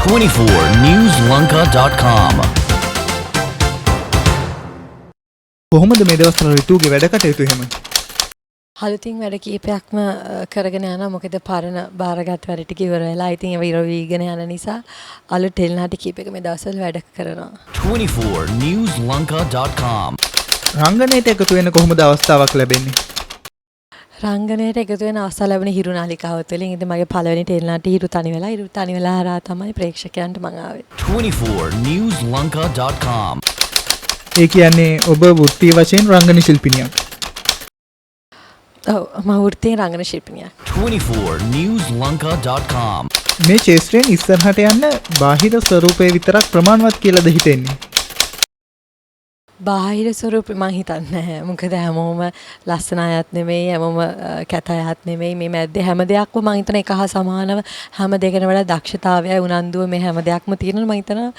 24newslanka.com. කොහොමද මේ දවස්වල ඍතුගේ වැඩ කටයුතු එහෙම? අලුතින් වැඩ කීපයක්ම කරගෙන යනවා. මොකද පරණ බාරගත් වැඩ ටික ඉවර වෙලා. ඉතින් ඒව ඉර වීගෙන යන නිසා අලුත් ටෙලිනාටි කීපයක මේ දවස්වල වැඩ කරනවා. 24newslanka.com. රංගනයට එකතු වෙන්න කොහොමද අවස්ථාවක් ලැබෙන්නේ? රංගනයට එකතු වෙන අවස්ථාව ලැබුණේ හිරු නාලිකාව තුළින්. ඉතින් මගේ පළවෙනි ටෙලිනාටි හිරු තනි වෙලා හරහා තමයි ප්‍රේක්ෂකයන්ට මම ආවේ. 24newslanka.com. ඒ කියන්නේ ඔබ වෘත්තීය වශයෙන් රංගන ශිල්පිනියක්. ඔව් මම වෘත්තීය රංගන ශිල්පිනියක්. 24newslanka.com. මේ ක්ෂේත්‍රයෙන් ඉස්සරහට යන්න බාහිර ස්වරූපේ විතරක් ප්‍රමාණවත් කියලාද හිතෙන්නේ? බාහිර ස්වරූපේ මං හිතන්නේ නැහැ. මොකද හැමෝම ලස්සන අයත් නෙමෙයි, හැමෝම කැත අයත් නෙමෙයි. මේ මැද්දේ හැම දෙයක්ම මං හිතන එක හා සමානව හැම දෙයකම වඩා දක්ෂතාවයයි උනන්දුව මේ හැම දෙයක්ම තියෙනවා. මං හිතනවා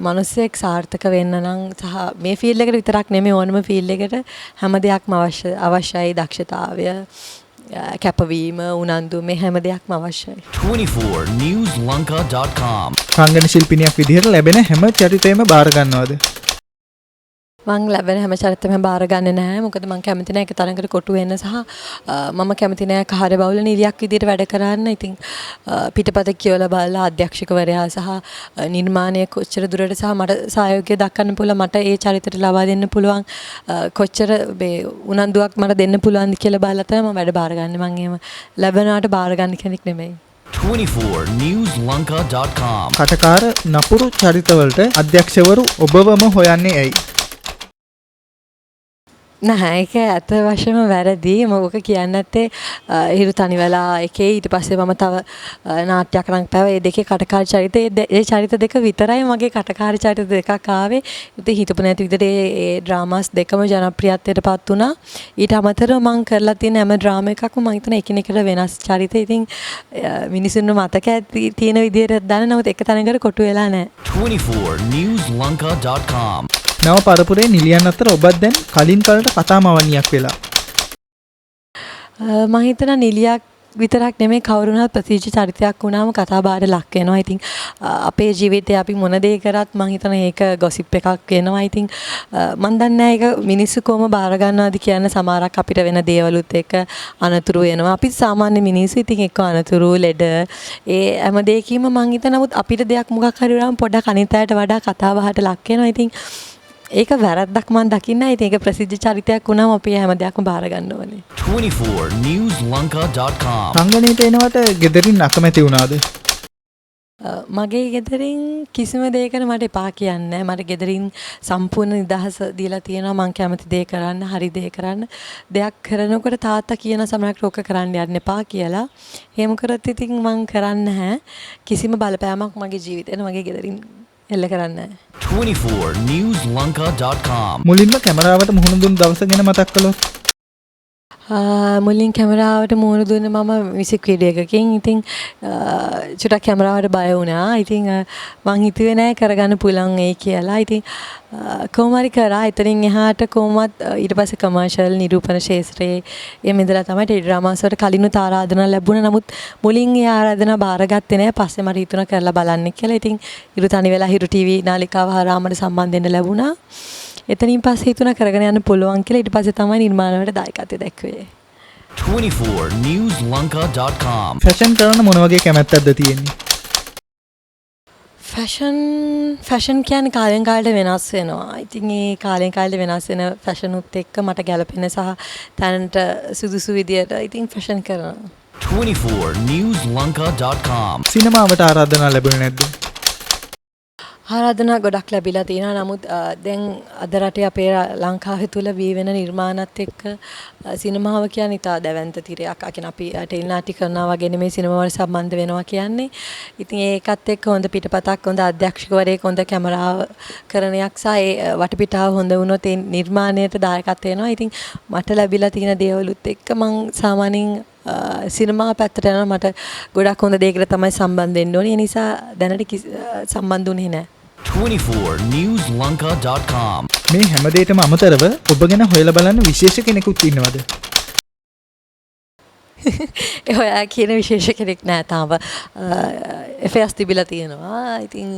මිනිස්සෙක් සාර්ථක වෙන්න නම් සහ මේ ෆීල්ඩ් එකට විතරක් නෙමෙයි ඕනම ෆීල්ඩ් එකට හැම දෙයක්ම අවශ්‍යයි. දක්ෂතාවය, කැපවීම, උනන්දුව මේ හැම දෙයක්ම අවශ්‍යයි. 24newslanka.com. රංගන ශිල්පිනියක් විදිහට ලැබෙන හැම චරිතයම බාර ගන්නවද? මං ලැබෙන හැම චරිතෙම බාර ගන්නෙ නැහැ. මොකද මං කැමති නැහැ එක තරඟකට කොටු වෙන්න සහ මම කැමති නැහැ කාර්ය බහුල නිලියක් විදිහට වැඩ කරන්න. ඉතින් පිටපත කියවලා බලලා අධ්‍යක්ෂකවරයා සහ නිර්මාණය කොච්චර දුරට සහ මට සහයෝගය දක්වන්න පුළුවන්, මට ඒ චරිතයට ලබා දෙන්න පුළුවන් කොච්චර උනන්දුවක් මට දෙන්න පුළුවන්ද කියලා බලලා තමයි මම වැඩ බාර ගන්නෙ. මං එහෙම ලැබෙනාට බාර ගන්න කෙනෙක් නෙමෙයි. 24newslanka.com. කටකාර නපුරු චරිතවලට අධ්‍යක්ෂවරු ඔබවම හොයන්නේ ඇයි? නැහැ, ඒක ඇත්ත වශයෙන්ම වැරදි. මම ඔක කියන්නේ නැත්තේ හිරු තනි වෙලා එකේ ඊට පස්සේ මම තව නාට්‍යයක් රංගපෑවා. ඒ දෙකේ කටකාර චරිත ඒ චරිත දෙක විතරයි මගේ කටකාර චරිත දෙකක් ආවේ. ඉතින් හිතපු නැති විදිහට ඒ ඩ්‍රාමාස් දෙකම ජනප්‍රියත්වයට පත් වුණා. ඊට අමතරව මම කරලා තියෙන හැම ඩ්‍රාමා එකක්ම මම හිතන එකිනෙකට වෙනස් චරිත. ඉතින් මිනිසුන්ව මතක තියෙන විදිහට දාන නමුත් එක තැනකට කොටු වෙලා නැහැ. 24newslanka.com. නව පරපුරේ නිලියන් අතර ඔබත් දැන් කලින් කලට කතාමවණියක් වෙලා. මම හිතනවා නිලියක් විතරක් නෙමෙයි කවුරුණත් ප්‍රතිජ චරිතයක් වුණාම කතා බාරට ලක් වෙනවා. ඉතින් අපේ ජීවිතේ අපි මොන දේ කරත් මම හිතනවා ඒක ගොසිප් එකක් වෙනවා. ඉතින් මම දන්නේ නැහැ ඒක මිනිස්සු කොහොම බාර ගන්නවද කියන සමහරක් අපිට වෙන දේවලුත් එක්ක අනතුරු වෙනවා. අපි සාමාන්‍ය මිනිස්සු ඉතින් එක්ක අනතුරු ලෙඩ ඒ හැම දෙයකීම මම හිතන නමුත් අපිට දෙයක් මොකක් හරි වුණාම පොඩ්ඩක් අනිත් අයට වඩා කතා බහට ලක් වෙනවා. ඉතින් ඒක වැරද්දක් මම දකින්නේ නැහැ. ඉතින් ඒක ප්‍රසිද්ධ චරිතයක් වුණාම අපි හැම දෙයක්ම බාර ගන්න ඕනේ. 24newslanka.com. රංගනයට එනවට ගෙදරින් අකමැති වුණාද? මගේ ගෙදරින් කිසිම දෙයකට මට එපා කියන්නේ නැහැ. මට ගෙදරින් සම්පූර්ණ නිදහස දීලා තියෙනවා. මම කැමති දේ කරන්න, හරි දේ කරන්න. දෙයක් කරනකොට තාත්තා කියන සමහරක් රෝක කරන්න යන්න එපා කියලා. එහෙම කරත් ඉතින් මම කරන්නේ නැහැ. කිසිම බලපෑමක් මගේ ජීවිතේට මගේ ගෙදරින් එල්ල කරන්නේ නැහැ. 24newslanka.com. මුලින්ම කැමරාවට මුහුණ දුන් දවස ගැන මතක් කළොත්? මුලින් කැමරාවට මුහුණ දුන්නේ මම මියුසික් වීඩියෝ එකකින්. ඉතින් චුට්ටක් කැමරාවට බය වුණා. ඉතින් මං හිතුවේ නෑ කරගන්න පුළුවන් ඒ කියලා. ඉතින් කොහොම හරි කරා. එතනින් එහාට කොහොමත් ඊට පස්සේ කමර්ෂල් නිරූපණ ශාස්ත්‍රයේ එමෙ ඉඳලා තමයි ටෙලිඩ්‍රාමාස් වලට කලිනුත් ආරාධනා ලැබුණා. නමුත් මුලින් ඒ ආරාධනා බාරගත්තේ නෑ. පස්සේ මට හිතුණා කරලා බලන්න කියලා. ඉතින් හිරු තනි වෙලා හිරු ටීවී නාලිකාව හරහා මට සම්බන්ධ වෙන්න ලැබුණා. එතනින් පස්සේ හිතුණා කරගෙන යන්න පුළුවන් කියලා. ඊට පස්සේ තමයි නිර්මාණ වලට දායකත්වය දැක්වේ. 24newslanka.com. ෆැෂන් කරන මොන වගේ කැමැත්තක්ද තියෙන්නේ? ෆැෂන් කියන්නේ කාලෙන් කාලට වෙනස් වෙනවා. ඉතින් ඒ කාලෙන් කාලට වෙනස් වෙන ෆැෂන් උත් එක්ක මට ගැලපෙන සහ තැනට සුදුසු විදියට ඉතින් ෆැෂන් කරනවා. 24newslanka.com. සිනමාවට ආරාධනා ලැබුණේ නැද්ද? ආරාධනා ගොඩක් ලැබිලා තියෙනවා. නමුත් දැන් අද රටේ අපේ ලංකාවේ තුල වී වෙන නිර්මාණات එක්ක සිනමාව කියන්නේ ඉතා දැවැන්ත තිරයක්. අකින අපි ටෙලිනාටි කරනවා වගේ නෙමෙයි සිනමාව වල සම්බන්ධ වෙනවා කියන්නේ. ඉතින් ඒකත් එක්ක හොඳ පිටපතක්, හොඳ අධ්‍යක්ෂකවරයෙක්, හොඳ කැමරාව කරණයක් සහ ඒ වටපිටාව හොඳ වුණොත් ඒ නිර්මාණයට දායකත්ව වෙනවා. ඉතින් මට ලැබිලා තියෙන දේවලුත් එක්ක මම සාමාන්‍යයෙන් සිනමා පැත්තට යනවා. මට ගොඩක් හොඳ දෙයකට තමයි සම්බන්ධ වෙන්න ඕනේ. ඒ නිසා දැනට සම්බන්ධ වුණේ නැහැ. 24newslanka.com. මේ හැම දෙයකම අමතරව ඔබ ගැන හොයලා බලන්න විශේෂ කෙනෙකුත් ඉන්නවද? ඔයා කියන විශේෂ කෙනෙක් නෑ තාම. affairs තිබිලා තියෙනවා. ඉතින්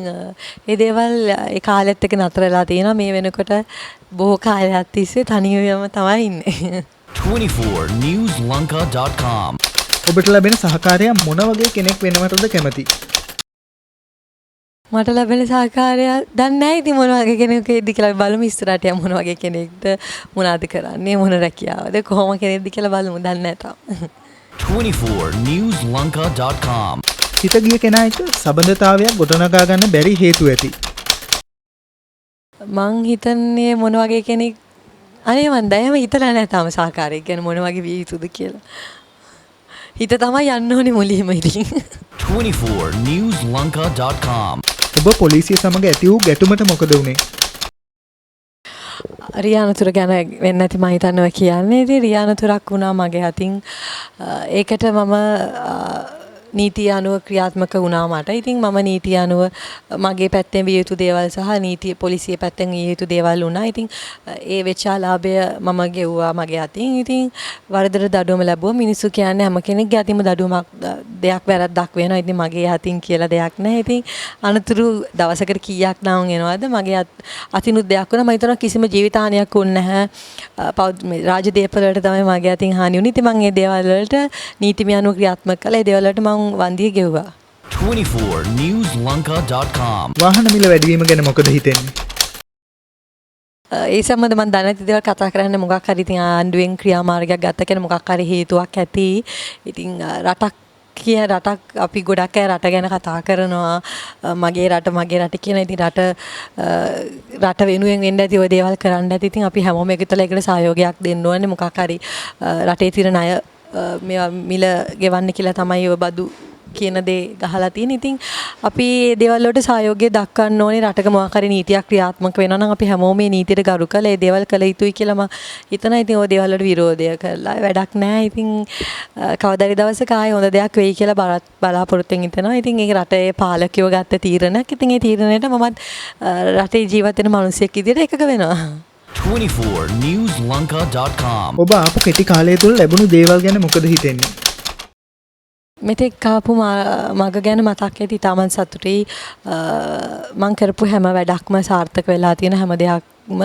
ඒ දේවල් ඒ කාලෙත් එක්ක නතර වෙලා තියෙනවා. මේ වෙනකොට බොහෝ කාලයක් තිස්සේ තනියම තමයි ඉන්නේ. 24newslanka.com ඔබට ලැබෙන සහකාරයා මොන වගේ කෙනෙක් වෙනවටද කැමති? මට ලැබෙන සහකාරය දන්නේ නැහැ ඉතින් මොන වගේ කෙනෙක්ද කියලා බලමු ඉස්සරහට යමු මොන වගේ කෙනෙක්ද මොනවද කරන්නේ මොන රැකියාවද කොහොම කෙනෙක්ද කියලා බලමු දන්නේ නැහැ තාම. 24newslanka.com හිත ගිය කෙනා එක්ක සබඳතාවයක් ගොඩනගා ගන්න බැරි හේතු ඇති. මං හිතන්නේ මොන වගේ කෙනෙක් අනේ මන් දැයම හිතලා නැහැ තාම සහකාරයෙක් ගැන මොන වගේ විය යුතුද කියලා. හිත තමයි යන්න ඕනේ මුලින්ම ඉතින්. 24newslanka.com ඔබ පොලිසිය සමග ඇති වූ ගැටුමට මොකද වුනේ? රියානතුර ගැන වෙන්න ඇති මම හිතනවා කියන්නේ. ඉතින් රියානතුරක් වුණා මගේ අතින්. ඒකට මම නීතිය අනුව ක්‍රියාත්මක වුණා මට. ඉතින් මම නීතිය අනුව මගේ පැත්තෙන් විය යුතු දේවල් සහ නීතිය පොලිසිය පැත්තෙන් විය යුතු දේවල් වුණා. ඉතින් ඒ වෙච්ච ආලාභය මම ගෙවුවා මගේ අතින්. ඉතින් වරදට දඩුවම ලැබුවා. මිනිස්සු කියන්නේ හැම කෙනෙක්ගේ අතින්ම දඩුවමක් දෙයක් වැරද්දක් වෙනවා. ඉතින් මගේ අතින් කියලා දෙයක් නැහැ. ඉතින් අනතුරු දවසකට කීයක් නම් එනවද මගේ අතිනුත් දෙයක් වුණා. මම හිතනවා කිසිම ජීවිතහානියක් වුණ නැහැ. රාජදේපල වලට තමයි මගේ අතින් හානි වුණේ. ඉතින් මම මේ දේවල් වලට නීතිමය අනුව ක්‍රියාත්මක කළා. ඒ දේවල් වලට මම වන්දිය ගෙව්වා. 24newslanka.com වාහන මිල වැඩිවීම ගැන මොකද හිතෙන්නේ? ඒ සම්බන්ධ මම දන්නේ නැති දේවල් කතා කරන්න මොකක් හරි ඉතින් ආණ්ඩුවෙන් ක්‍රියාමාර්ගයක් ගත්ත කියන මොකක් හරි හේතුවක් ඇති. ඉතින් රටක් අපි ගොඩක් අය රට ගැන කතා කරනවා. මගේ රට කියන ඉතින් රට වෙනුවෙන් වෙන්න ඇති ওই දේවල් කරන්න ඇති. ඉතින් අපි හැමෝම එකතුලා ඒකට සහයෝගයක් දෙන්න ඕනේ. මොකක් හරි රටේ තියෙන ණය මේවා මිල ගෙවන්න කියලා තමයි ඔය බදු කියන දේ ගහලා තියෙන. ඉතින් අපි මේ දේවල් වලට සහයෝගය දක්වන්න ඕනේ. රටක මොකක් හරි නීතියක් ක්‍රියාත්මක වෙනවා නම් අපි හැමෝම මේ නීතියට ගරු කරලා මේ දේවල් කළ යුතුයි කියලා මම හිතනවා. ඉතින් ওই දේවල් වලට විරෝධය කරලා වැඩක් නැහැ. ඉතින් කවදාරි දවසක ආයේ හොඳ දෙයක් වෙයි කියලා බලාපොරොත්තුෙන් හිතනවා. ඉතින් ඒක රටේ පාලකයෝ ගත්ත තීරණයක්. ඉතින් ඒ තීරණයට මමත් රටේ ජීවත් වෙන මිනිසෙක් විදිහට එකඟ වෙනවා. 24newslanka.com ඔබ ආපු කෙටි කාලය තුල ලැබුණු දේවල් ගැන මොකද හිතෙන්නේ? මෙතෙක් ආපු මග ගැන මතක් ඇති තාමන් සතුටුයි. මං කරපු හැම වැඩක්ම සාර්ථක වෙලා තියෙන හැම දෙයක්ම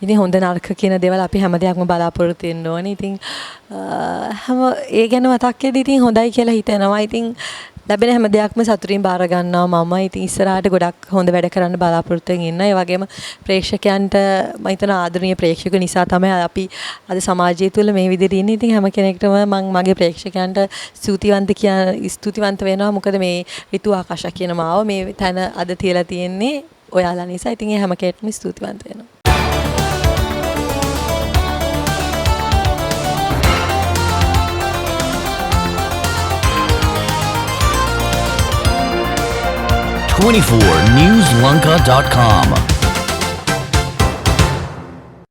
ඉතින් හොඳ නරක කියන දේවල් අපි හැම දෙයක්ම බලාපොරොත්තු වෙන්න ඕනේ. ඉතින් ඒ ගැන මතක් ඇති ඉතින් හොඳයි කියලා හිතෙනවා. ඉතින් ලැබෙන හැම දෙයක්ම සතුටින් බාර ගන්නවා මම. ඉතින් ඉස්සරහට ගොඩක් හොඳ වැඩ කරන්න බලාපොරොත්තු වෙන ඉන්න. ඒ වගේම ප්‍රේක්ෂකයන්ට මම හිතන ආදරණීය ප්‍රේක්ෂක නිසා තමයි අපි අද සමාජය තුළ මේ විදිහට ඉන්නේ. ඉතින් හැම කෙනෙක්ටම මම මගේ ප්‍රේක්ෂකයන්ට ස්තුතිවන්ත වෙනවා. මොකද මේ ඍතු ආකාශ කියන මාව මේ තැන අද තියලා තියෙන්නේ ඔයාලා නිසා. ඉතින් ඒ හැම කෙනෙක්ටම ස්තුතිවන්ත වෙනවා. .24newslanka.com